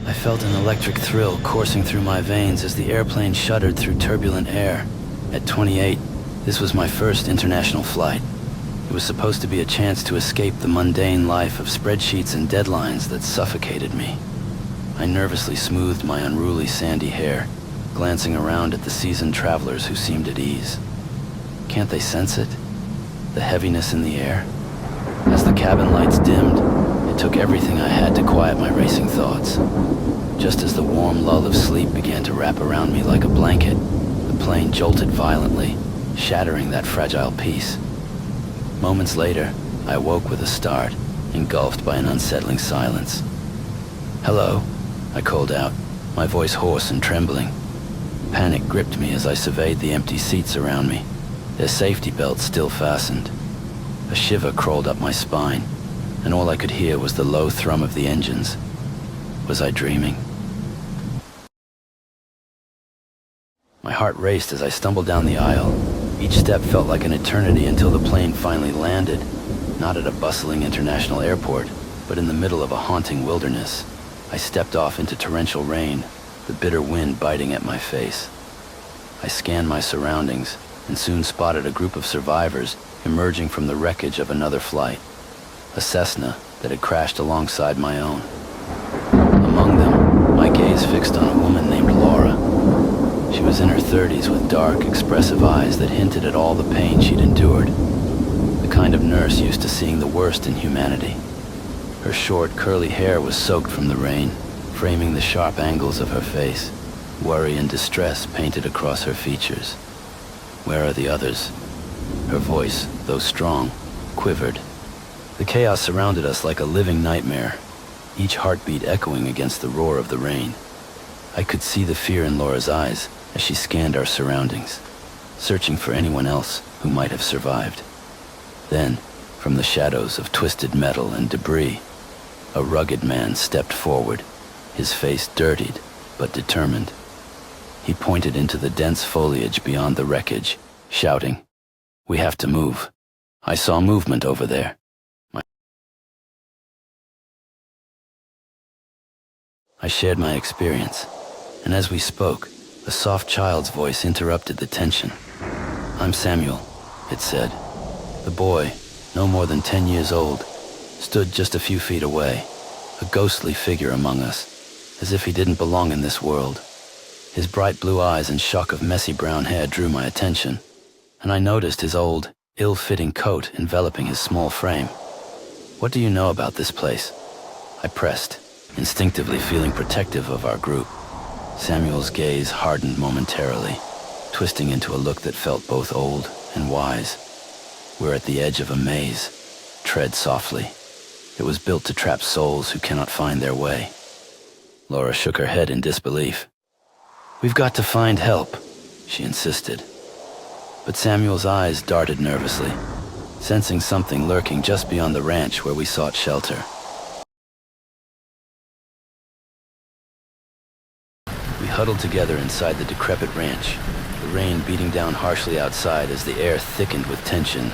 I felt an electric thrill coursing through my veins as the airplane shuddered through turbulent air. At 28, this was my first international flight. It was supposed to be a chance to escape the mundane life of spreadsheets and deadlines that suffocated me. I nervously smoothed my unruly sandy hair, glancing around at the seasoned travelers who seemed at ease. Can't they sense it? The heaviness in the air? As the cabin lights dimmed, it took everything I had to quiet my racing thoughts. Just as the warm lull of sleep began to wrap around me like a blanket, the plane jolted violently, shattering that fragile peace. Moments later, I awoke with a start, engulfed by an unsettling silence. "Hello," I called out, my voice hoarse and trembling. Panic gripped me as I surveyed the empty seats around me, their safety belts still fastened. A shiver crawled up my spine, and all I could hear was the low thrum of the engines. Was I dreaming? My heart raced as I stumbled down the aisle. Each step felt like an eternity until the plane finally landed, not at a bustling international airport, but in the middle of a haunting wilderness. I stepped off into torrential rain, the bitter wind biting at my face. I scanned my surroundings and soon spotted a group of survivors emerging from the wreckage of another flight, a Cessna that had crashed alongside my own. Among them, my gaze fixed on a woman named Laura. She was in her 30s with dark, expressive eyes that hinted at all the pain she'd endured, the kind of nurse used to seeing the worst in humanity. Her short, curly hair was soaked from the rain, framing the sharp angles of her face. Worry and distress painted across her features. "Where are the others?" Her voice, though strong, quivered. The chaos surrounded us like a living nightmare, each heartbeat echoing against the roar of the rain. I could see the fear in Laura's eyes as she scanned our surroundings, searching for anyone else who might have survived. Then, from the shadows of twisted metal and debris, a rugged man stepped forward, his face dirtied but determined. He pointed into the dense foliage beyond the wreckage, shouting, "We have to move. I saw movement over there." I shared my experience, and as we spoke, a soft child's voice interrupted the tension. "I'm Samuel," it said. The boy, no more than 10 years old, stood just a few feet away, a ghostly figure among us, as if he didn't belong in this world. His bright blue eyes and shock of messy brown hair drew my attention, and I noticed his old, ill-fitting coat enveloping his small frame. "What do you know about this place?" I pressed, instinctively feeling protective of our group. Samuel's gaze hardened momentarily, twisting into a look that felt both old and wise. "We're at the edge of a maze. Tread softly. It was built to trap souls who cannot find their way." Laura shook her head in disbelief. "We've got to find help," she insisted. But Samuel's eyes darted nervously, sensing something lurking just beyond the ranch where we sought shelter. We huddled together inside the decrepit ranch, the rain beating down harshly outside as the air thickened with tension.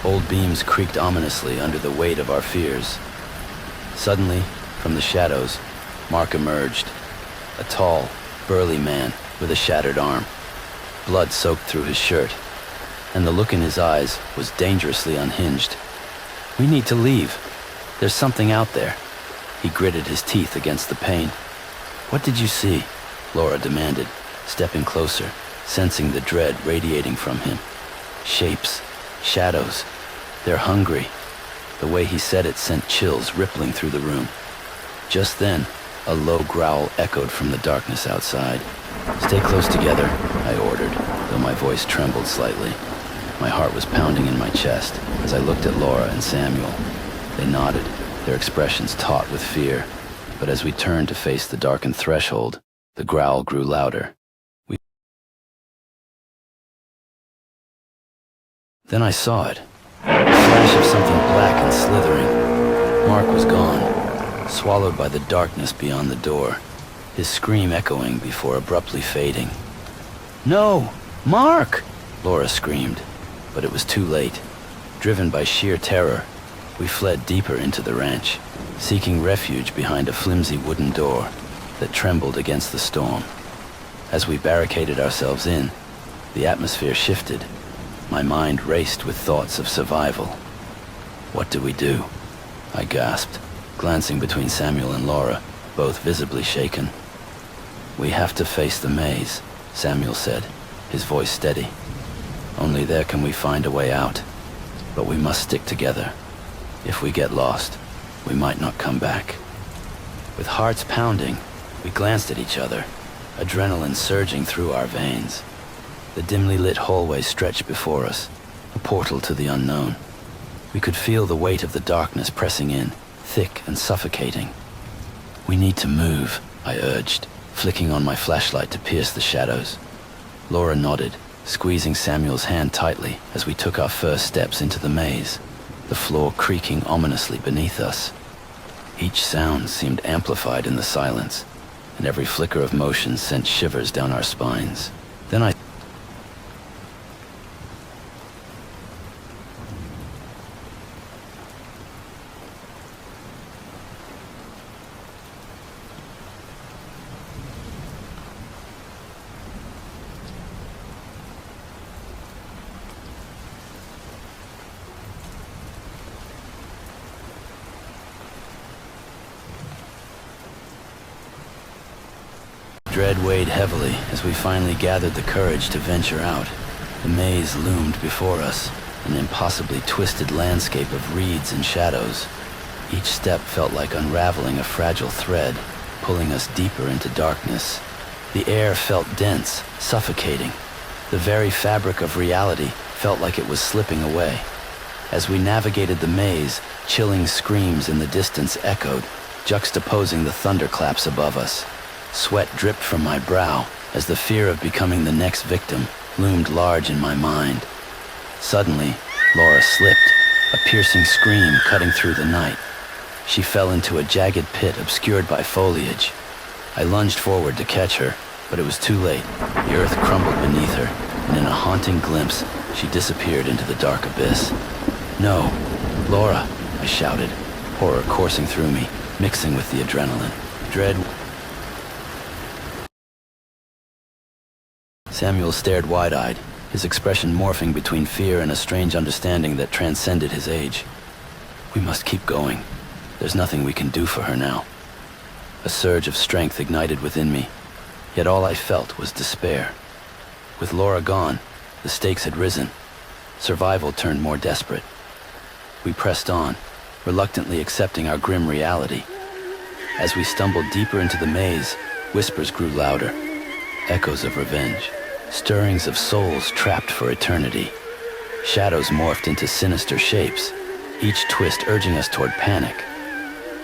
Old beams creaked ominously under the weight of our fears. Suddenly, from the shadows, Mark emerged, a tall, burly man with a shattered arm. Blood soaked through his shirt, and the look in his eyes was dangerously unhinged. "We need to leave. There's something out there." He gritted his teeth against the pain. "What did you see?" Laura demanded, stepping closer, sensing the dread radiating from him. "Shapes, shadows. They're hungry." The way he said it sent chills rippling through the room. Just then, a low growl echoed from the darkness outside. "Stay close together," I ordered, though my voice trembled slightly. My heart was pounding in my chest as I looked at Laura and Samuel. They nodded, their expressions taut with fear. But as we turned to face the darkened threshold, the growl grew louder. Then I saw it. A flash of something black and slithering. Mark was gone, swallowed by the darkness beyond the door, his scream echoing before abruptly fading. "No! Mark!" Laura screamed, but it was too late. Driven by sheer terror, we fled deeper into the ranch. seeking refuge behind a flimsy wooden door that trembled against the storm. As we barricaded ourselves in, the atmosphere shifted. My mind raced with thoughts of survival. What do we do? I gasped, glancing between Samuel and Laura, both visibly shaken. We have to face the maze, Samuel said, his voice steady. Only there can we find a way out. But we must stick together. If we get lost, we might not come back. With hearts pounding, we glanced at each other, adrenaline surging through our veins. The dimly lit hallway stretched before us, a portal to the unknown. We could feel the weight of the darkness pressing in, thick and suffocating. We need to move, I urged, flicking on my flashlight to pierce the shadows. Laura nodded, squeezing Samuel's hand tightly as we took our first steps into the maze, the floor creaking ominously beneath us. Each sound seemed amplified in the silence, and every flicker of motion sent shivers down our spines. Then I Dread weighed heavily as we finally gathered the courage to venture out. The maze loomed before us, an impossibly twisted landscape of reeds and shadows. Each step felt like unraveling a fragile thread, pulling us deeper into darkness. The air felt dense, suffocating. The very fabric of reality felt like it was slipping away. As we navigated the maze, chilling screams in the distance echoed, juxtaposing the thunderclaps above us. Sweat dripped from my brow as the fear of becoming the next victim loomed large in my mind. Suddenly, Laura slipped, a piercing scream cutting through the night. She fell into a jagged pit obscured by foliage. I lunged forward to catch her, but it was too late. The earth crumbled beneath her, and in a haunting glimpse, she disappeared into the dark abyss. "No, Laura," I shouted, horror coursing through me, mixing with the adrenaline. Dread. Samuel stared wide-eyed, his expression morphing between fear and a strange understanding that transcended his age. "We must keep going. There's nothing we can do for her now." A surge of strength ignited within me, yet all I felt was despair. With Laura gone, the stakes had risen. Survival turned more desperate. We pressed on, reluctantly accepting our grim reality. As we stumbled deeper into the maze, whispers grew louder, echoes of revenge, stirrings of souls trapped for eternity. Shadows morphed into sinister shapes, each twist urging us toward panic.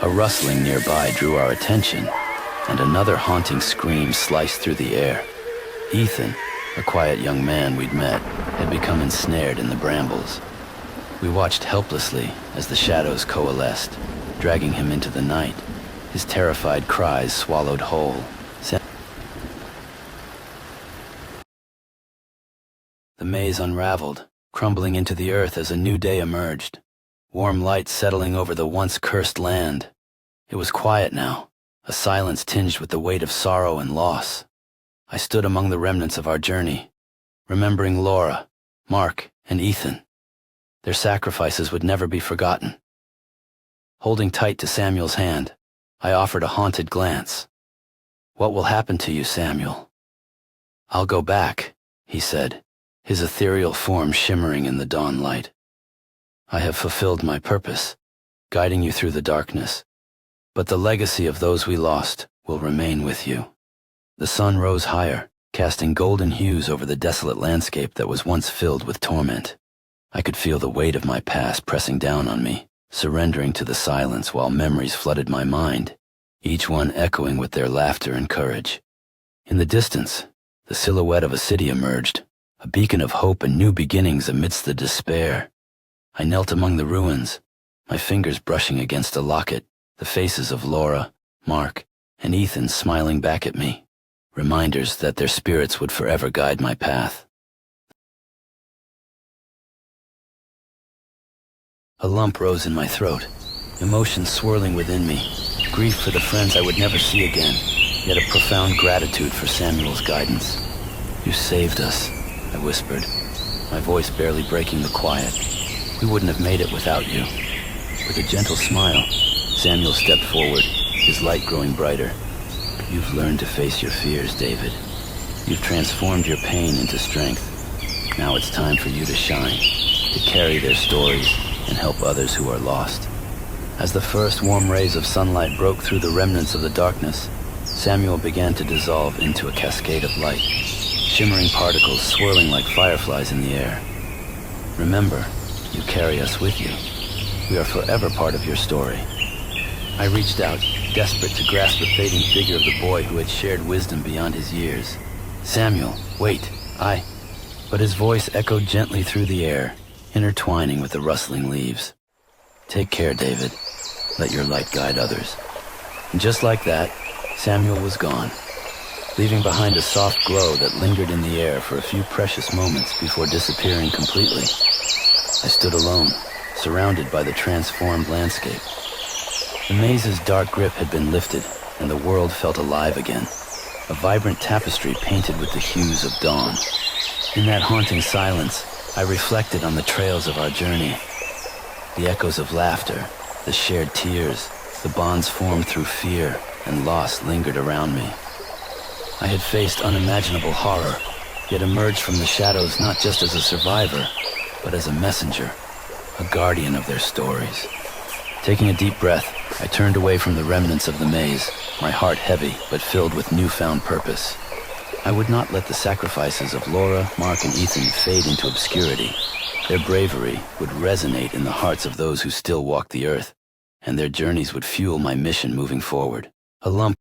A rustling nearby drew our attention, and another haunting scream sliced through the air. Ethan, a quiet young man we'd met, had become ensnared in the brambles. We watched helplessly as the shadows coalesced, dragging him into the night, his terrified cries swallowed whole. The maze unraveled, crumbling into the earth as a new day emerged. Warm light settling over the once cursed land. It was quiet now, a silence tinged with the weight of sorrow and loss. I stood among the remnants of our journey, remembering Laura, Mark, and Ethan. Their sacrifices would never be forgotten. Holding tight to Samuel's hand, I offered a haunted glance. "What will happen to you, Samuel?" "I'll go back," he said, his ethereal form shimmering in the dawn light. "I have fulfilled my purpose, guiding you through the darkness, but the legacy of those we lost will remain with you." The sun rose higher, casting golden hues over the desolate landscape that was once filled with torment. I could feel the weight of my past pressing down on me, surrendering to the silence while memories flooded my mind, each one echoing with their laughter and courage. In the distance, the silhouette of a city emerged, a beacon of hope and new beginnings amidst the despair. I knelt among the ruins, my fingers brushing against a locket, the faces of Laura, Mark, and Ethan smiling back at me, reminders that their spirits would forever guide my path. A lump rose in my throat, emotions swirling within me, grief for the friends I would never see again, yet a profound gratitude for Samuel's guidance. "You saved us," I whispered, my voice barely breaking the quiet. "We wouldn't have made it without you." With a gentle smile, Samuel stepped forward, his light growing brighter. "You've learned to face your fears, David. You've transformed your pain into strength. Now it's time for you to shine, to carry their stories and help others who are lost." As the first warm rays of sunlight broke through the remnants of the darkness, Samuel began to dissolve into a cascade of light, shimmering particles swirling like fireflies in the air. "Remember, you carry us with you. We are forever part of your story." I reached out, desperate to grasp the fading figure of the boy who had shared wisdom beyond his years. "Samuel, wait, But his voice echoed gently through the air, intertwining with the rustling leaves. "Take care, David. Let your light guide others." And just like that, Samuel was gone, leaving behind a soft glow that lingered in the air for a few precious moments before disappearing completely. I stood alone, surrounded by the transformed landscape. The maze's dark grip had been lifted, and the world felt alive again, a vibrant tapestry painted with the hues of dawn. In that haunting silence, I reflected on the trails of our journey. The echoes of laughter, the shared tears, the bonds formed through fear and loss lingered around me. I had faced unimaginable horror, yet emerged from the shadows not just as a survivor, but as a messenger, a guardian of their stories. Taking a deep breath, I turned away from the remnants of the maze, my heart heavy but filled with newfound purpose. I would not let the sacrifices of Laura, Mark, and Ethan fade into obscurity. Their bravery would resonate in the hearts of those who still walk the earth, and their journeys would fuel my mission moving forward. A lump